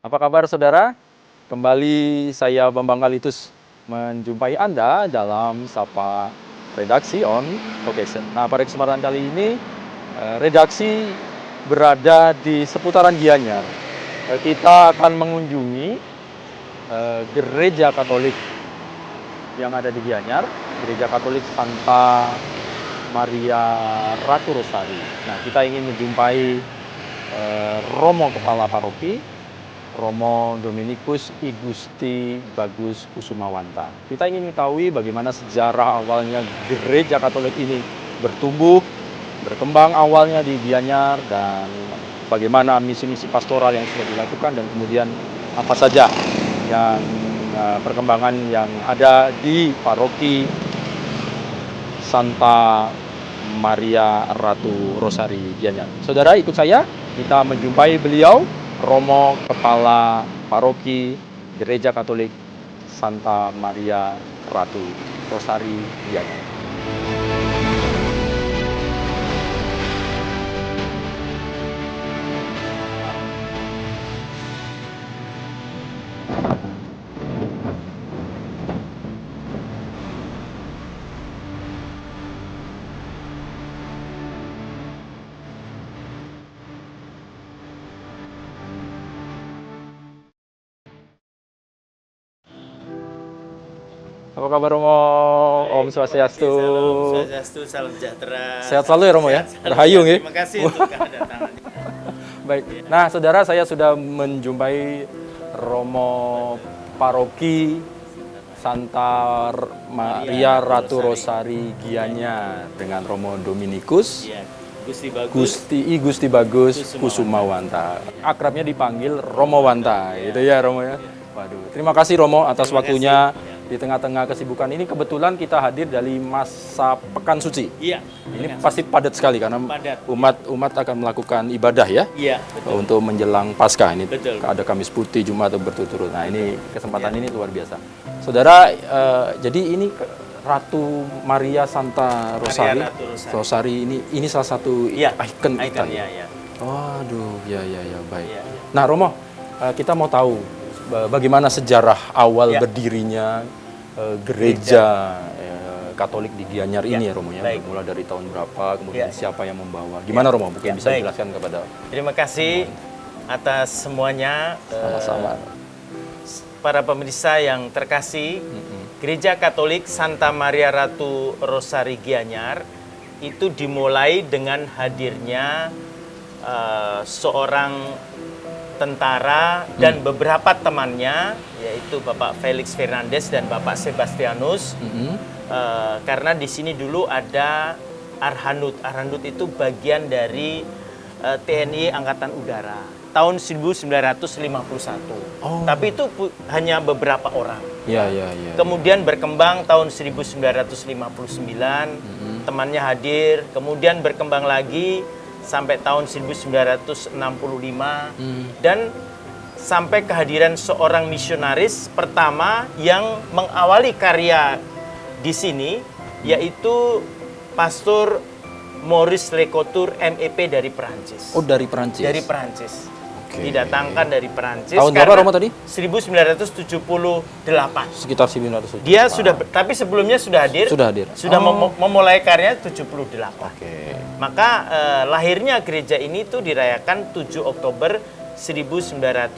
Apa kabar saudara? Kembali saya Bambang Kalitus menjumpai Anda dalam Sapa Redaksi on Vocation. Nah, pada kesempatan kali ini redaksi berada di seputaran Gianyar. Kita akan mengunjungi gereja Katolik yang ada di Gianyar, Gereja Katolik Santa Maria Ratu Rosari. Nah, kita ingin menjumpai Romo Kepala Paroki, Romo Dominikus I Gusti Bagus Kusumawanta. Kita ingin mengetahui bagaimana sejarah awalnya gereja Katolik ini bertumbuh, berkembang awalnya di Gianyar, dan bagaimana misi-misi pastoral yang sudah dilakukan, dan kemudian apa saja yang perkembangan yang ada di paroki Santa Maria Ratu Rosari Gianyar. Saudara, ikut saya, kita menjumpai beliau, Romo Kepala Paroki Gereja Katolik Santa Maria Ratu Rosari Gianyar. Apa kabar Romo? Om Swastiastu. Salam Swastiastu, salam sejahtera. Sehat selalu ya Romo ya? Rahayu nggih. Terima kasih untuk kedatangannya. Baik. Nah, saudara, saya sudah menjumpai Romo Paroki Santa Maria Ratu Rosari Gianyar dengan Romo Dominikus Iya, Gusti Bagus. Gusti Bagus Kusumawanta. Akrabnya dipanggil Romo Wanta, gitu ya Romo ya. Waduh, terima kasih Romo atas waktunya di tengah-tengah kesibukan ini. Kebetulan kita hadir dari masa Pekan Suci. Iya. Ini pasti padat sekali karena Padat. umat akan melakukan ibadah ya. Iya, betul. Untuk menjelang Paskah ini. Betul. Ada Kamis Putih, Jumat berturut-turut. Nah, ini kesempatan ini luar biasa. Saudara, jadi ini Ratu Maria Santa Rosari. Maria Ratu Rosari. ini salah satu Iya. ikon kita. Iya. Waduh, ya baik. Iya. Nah, Romo, kita mau tahu bagaimana sejarah awal Ya. berdirinya gereja Katolik di Gianyar ini ya Romo ya. Baik. Mulai dari tahun berapa, kemudian Ya. siapa yang membawa. Gimana Romo? Mungkin bisa Baik. dijelaskan kepada Terima kasih atas semuanya. sama-sama. Para pemirsa yang terkasih, Gereja Katolik Santa Maria Ratu Rosari Gianyar itu dimulai dengan hadirnya seorang tentara dan beberapa temannya, yaitu Bapak Felix Fernandez dan Bapak Sebastianus. Karena di sini dulu ada Arhanud. Arhanud itu bagian dari TNI Angkatan Udara tahun 1951. Tapi itu hanya beberapa orang. Ya. Kemudian berkembang tahun 1959, temannya hadir. Kemudian berkembang lagi sampai tahun 1965 dan sampai kehadiran seorang misionaris pertama yang mengawali karya di sini, yaitu Pastor Maurice Lecotur MEP dari Perancis. Oh, dari Perancis. Dari Perancis. Oke. Didatangkan dari Perancis. Tahun berapa Romo tadi? 1978. Sekitar 900. Dia sudah, tapi sebelumnya sudah hadir. Sudah hadir. Sudah memulai karya 78. Oke. Maka lahirnya gereja ini tuh dirayakan 7 Oktober 1978.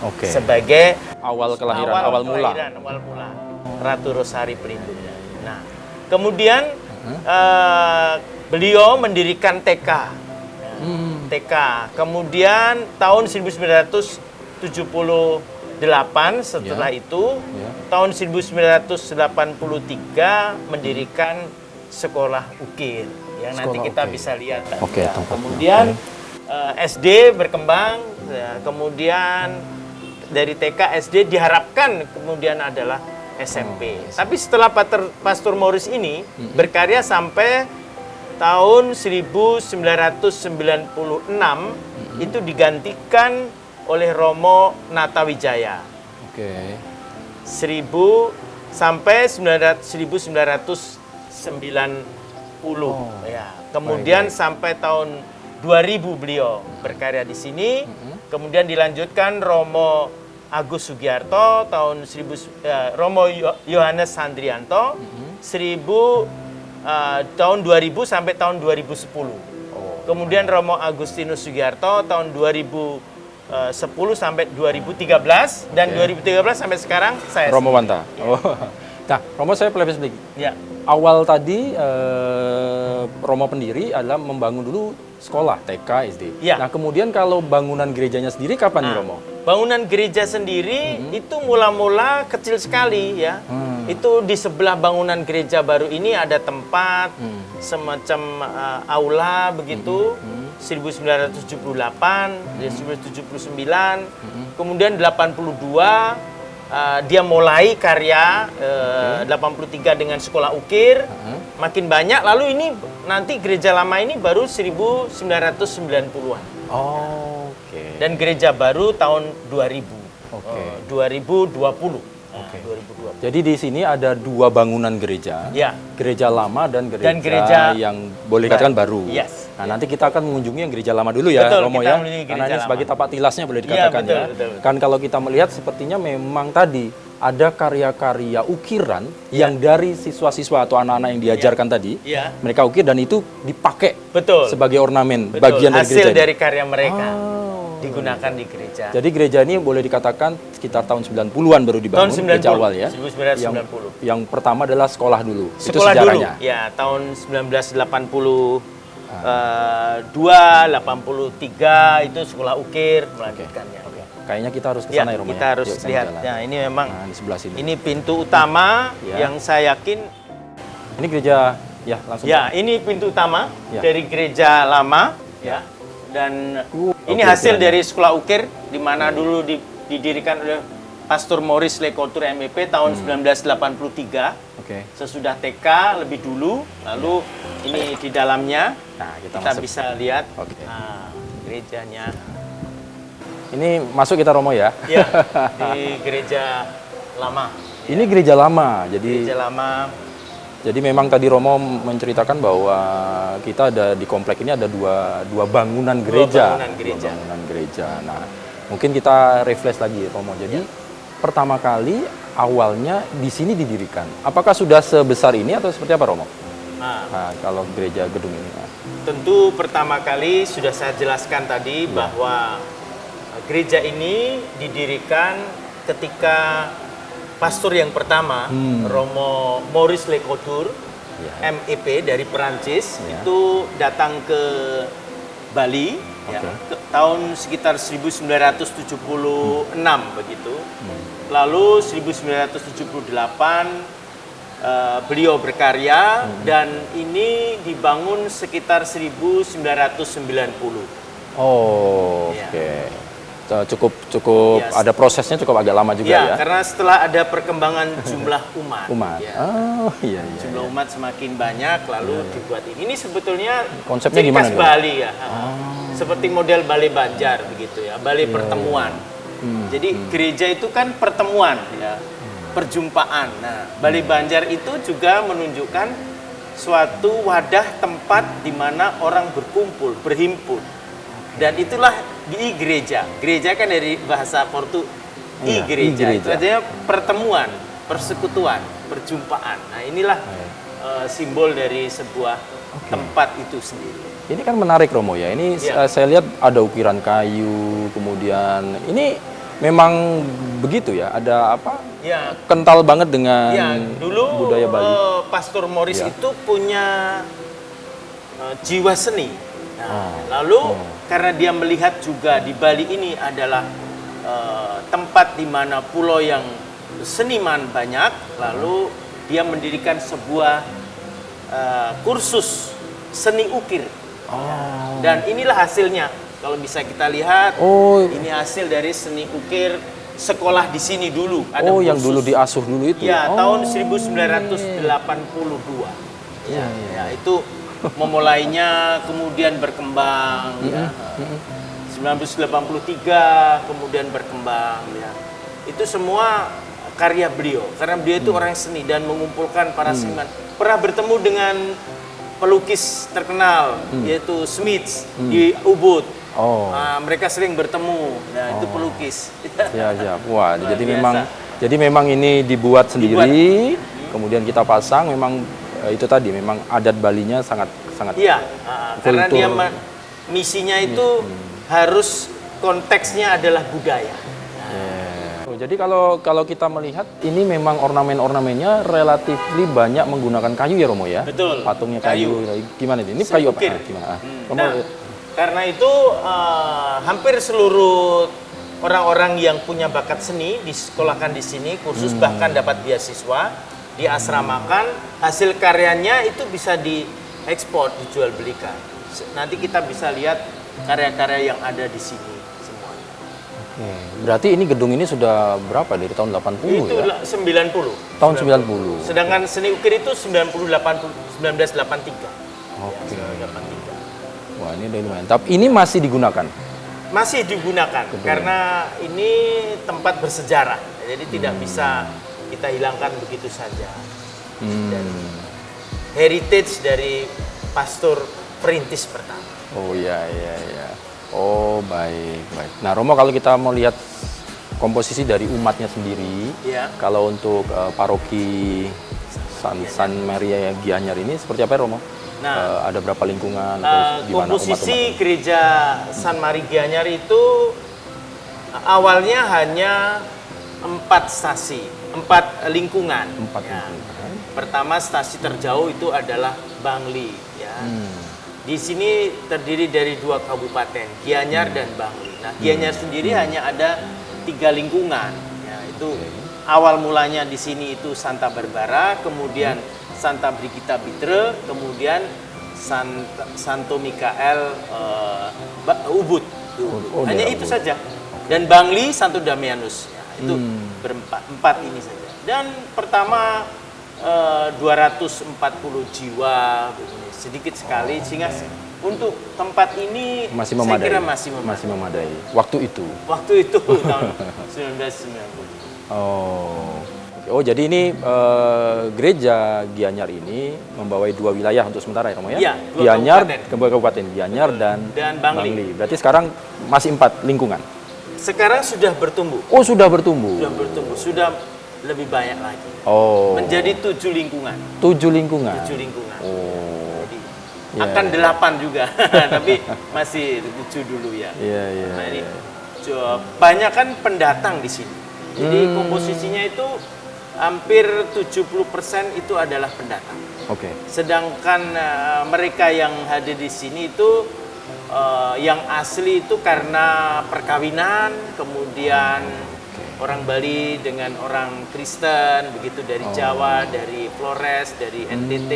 Oke. Sebagai Awal kelahiran, awal mula. Ratu Rosari Pelindungnya. Nah, kemudian beliau mendirikan TK. TK. Kemudian tahun 1978 setelah itu, tahun 1983 mendirikan sekolah ukir yang nanti Sekolah kita ukir. bisa lihat. Oke, Ya, tempatnya. kemudian SD berkembang, ya, kemudian dari TK SD diharapkan kemudian adalah SMP. Tapi setelah Pastor Maurice ini berkarya sampai tahun 1996 itu digantikan oleh Romo Natawijaya. Oke. 1990. Ya. Kemudian Baik. sampai tahun 2000 beliau berkarya di sini. Kemudian dilanjutkan Romo Agus Sugiarto Romo Yohanes Handrianto 1000 tahun 2000 sampai tahun 2010. Kemudian Romo Agustinus Sugiarto tahun 2010 sampai 2013 dan 2013 sampai sekarang saya Romo Wanta. Oh. Nah, Romo saya pelebet sedikit. Ya. Awal tadi Romo pendiri adalah membangun dulu sekolah TK, SD. Ya. Nah, kemudian kalau bangunan gerejanya sendiri kapan nih Romo? Bangunan gereja sendiri itu mula-mula kecil sekali ya. Itu di sebelah bangunan gereja baru ini ada tempat semacam aula begitu. 1978, 1979, kemudian 82 dia mulai karya 83 dengan sekolah ukir. Makin banyak, lalu ini nanti gereja lama ini baru 1990-an. Oh, oke. Dan gereja baru tahun 2000. Oke. 2020. Oke. 2020. Jadi di sini ada 2 bangunan gereja. Ya. Gereja lama dan gereja yang boleh dikatakan baru. Yes. Nah, nanti kita akan mengunjungi yang gereja lama dulu ya, Betul, Romo kita ya. mengunjungi Karena gereja ini sebagai lama. tapak tilasnya boleh dikatakan betul, ya. betul. Kan kalau kita melihat sepertinya memang tadi ada karya-karya ukiran yang dari siswa-siswa atau anak-anak yang diajarkan tadi, Ya. mereka ukir dan itu dipakai Betul. sebagai ornamen Betul. bagian dari Hasil gereja ini. dari karya mereka Oh. digunakan di gereja. Jadi gereja ini boleh dikatakan sekitar tahun 90-an baru dibangun, Tahun 90, gereja awal ya. 1990. Yang pertama adalah sekolah dulu. Itu Sekolah dulu, sejarahnya. ya tahun 1982, 83 itu sekolah ukir melanjutkannya. Kayaknya kita harus ke Ya, sana ya, Romo. kita harus Yuk, sama lihat. jalan. Nah, ini memang Nah, di sebelah sini. ini pintu utama Ya. yang saya yakin. Ini gereja, ya langsung. Ya, ini pintu utama Ya. dari gereja lama, ya. Dan ini oke, hasil ukirannya. dari sekolah ukir di mana dulu didirikan oleh Pastor Morris Lekotur MEP tahun 1983. Oke. Sesudah TK lebih dulu, lalu ini di dalamnya Nah, kita kita masuk. bisa lihat Oke. gerejanya. Ini masuk kita Romo ya. Ya, di gereja lama. Ini gereja lama. Jadi Gereja lama. Jadi memang tadi Romo menceritakan bahwa kita ada di komplek ini ada dua bangunan gereja. bangunan gereja. Dua bangunan gereja. Nah, mungkin kita refresh lagi Romo. Jadi pertama kali awalnya di sini didirikan. Apakah sudah sebesar ini atau seperti apa Romo? Nah, kalau gereja gedung ini. Nah. Tentu pertama kali sudah saya jelaskan tadi bahwa gereja ini didirikan ketika pastor yang pertama, Romo Maurice Lecoultre, MEP dari Perancis, itu datang ke Bali ya, tahun sekitar 1976 begitu. Lalu 1978 beliau berkarya dan ini dibangun sekitar 1990. Oh, Ya. oke. Cukup Yes. ada prosesnya cukup agak lama juga Ya, ya. karena setelah ada perkembangan jumlah umat. Umat. Ya. Oh, iya iya. Jumlah umat semakin banyak, lalu dibuat ini. Ini sebetulnya Konsepnya ciri gimana khas nih? Bali ya. Seperti model balai Banjar begitu ya, balai pertemuan. Jadi gereja itu kan pertemuan ya, perjumpaan. Nah, balai Banjar itu juga menunjukkan suatu wadah tempat di mana orang berkumpul, berhimpun. Dan itulah di gereja. Gereja kan dari bahasa Portu gereja. Itu artinya pertemuan, persekutuan, perjumpaan. Nah, inilah simbol dari sebuah tempat itu sendiri. Ini kan menarik Romo ya. Ini saya lihat ada ukiran kayu, kemudian ini memang begitu ya. Ada apa? Ya, Kental banget dengan dulu budaya Bali. Pastor Morris itu punya jiwa seni. Nah, lalu karena dia melihat juga di Bali ini adalah tempat di mana pulau yang seniman banyak, lalu dia mendirikan sebuah kursus seni ukir. Dan inilah hasilnya. Kalau bisa kita lihat, ini hasil dari seni ukir sekolah di sini dulu. Ada yang kursus. dulu diasuh dulu itu. Ya, tahun 1982. Ya, itu memulainya, kemudian berkembang. Ya. 1983 kemudian berkembang. Ya. Itu semua karya beliau, karena beliau itu orang seni dan mengumpulkan para seniman. Pernah bertemu dengan pelukis terkenal, yaitu Smith di Ubud. Oh. Mereka sering bertemu. Nah, itu pelukis. Ya, ya. Wah, Luar jadi biasa. memang ini dibuat sendiri, kemudian kita pasang. Memang itu tadi, memang adat Balinya sangat Iya, karena kultur. dia misinya itu harus konteksnya adalah budaya. Oh, jadi kalau kita melihat ini memang ornamen-ornamennya relatif banyak menggunakan kayu ya Romo ya. Betul. Patungnya Kayu. kayu. Gimana ini? Ini kayu apa? Ukir. Gimana? Romo, Nah, karena itu hampir seluruh orang-orang yang punya bakat seni disekolahkan di sini, kursus bahkan dapat beasiswa, diasramakan, hasil karyanya itu bisa diekspor, dijual belikan. Nanti kita bisa lihat karya-karya yang ada di sini semuanya. berarti ini gedung ini sudah berapa dari tahun 80 Itu ya? 90. Tahun 90. Sedangkan seni ukir itu 1983. Oke. Ya, 1983. Wah, ini udah lumayan. Tapi ini masih digunakan. Masih digunakan karena ini tempat bersejarah. Jadi tidak bisa kita hilangkan begitu saja. Dan heritage dari pastor perintis pertama. Oh iya, iya, iya. Oh, baik, baik. Nah, Romo, kalau kita mau lihat komposisi dari umatnya sendiri, Ya. kalau untuk paroki San Maria Gianyar ini seperti apa ya, Romo? Nah, ada berapa lingkungan atau gimana komposisi gereja San Mari Gianyar itu awalnya hanya 4 stasi, 4 lingkungan. 4 Ya. lingkungan. Pertama stasi terjauh itu adalah Bangli. Ya. Di sini terdiri dari 2 kabupaten, Gianyar dan Bangli. Nah, Gianyar sendiri hanya ada 3 lingkungan. Ya, itu awal mulanya di sini itu Santa Barbara, kemudian Santa Brigita Bitre, kemudian Santo Mikael Ubud. Oh, Hanya daerah itu Ubud. saja. Dan Bangli Santo Damianus. Ya, itu empat ini saja. Dan pertama 240 jiwa, sedikit sekali, sehingga untuk tempat ini Masih saya memadai. kira masih memadai. Masih memadai. Waktu itu. Waktu itu tahun 1990. Oh. Oh, jadi ini gereja Gianyar ini membawai 2 wilayah untuk sementara ya, Romo ya? Iya, 2 Gianyar, kabupaten. kabupaten Gianyar dan Bangli. Berarti sekarang masih 4 lingkungan. Sekarang sudah bertumbuh. Oh, sudah bertumbuh. Sudah lebih banyak lagi. Oh. Menjadi 7 lingkungan. 7 lingkungan. 7 lingkungan. Oh. Jadi Iya, akan iya. 8 juga, tapi masih 7 dulu ya. Iya, iya. Nah, ini iya. banyak kan pendatang di sini. Jadi komposisinya itu hampir 70% itu adalah pendatang. Oke. Sedangkan mereka yang hadir di sini itu yang asli itu karena perkawinan, kemudian orang Bali dengan orang Kristen, begitu dari Jawa, dari Flores, dari NTT.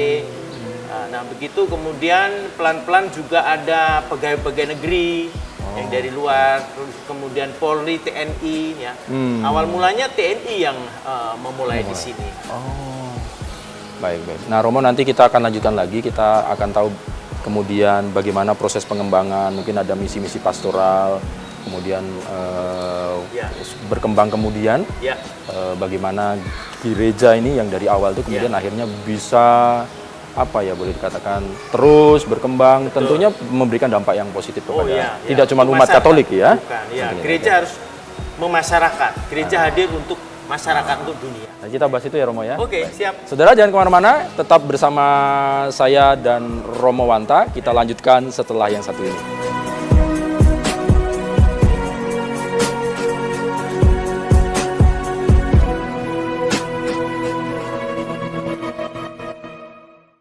Nah, begitu kemudian pelan-pelan juga ada pegawai-pegawai negeri yang dari luar, kemudian Polri, TNI, ya. Awal mulanya TNI yang memulai di sini. Oh. Baik, baik. Nah, Romo, nanti kita akan lanjutkan lagi. Kita akan tahu kemudian bagaimana proses pengembangan, mungkin ada misi-misi pastoral, kemudian Ya. berkembang kemudian Ya, bagaimana gereja ini yang dari awal itu kemudian akhirnya bisa apa ya, boleh dikatakan terus berkembang, tentunya memberikan dampak yang positif kepada tidak cuma Untuk umat masyarakat. Katolik ya. Bukan, ya. Tentunya. Gereja harus memasyarakat. Gereja hadir untuk masyarakat, untuk dunia. Nah, kita bahas itu ya, Romo ya. Oke, siap. Saudara, jangan kemana-mana, tetap bersama saya dan Romo Wanta. Kita lanjutkan setelah yang satu ini.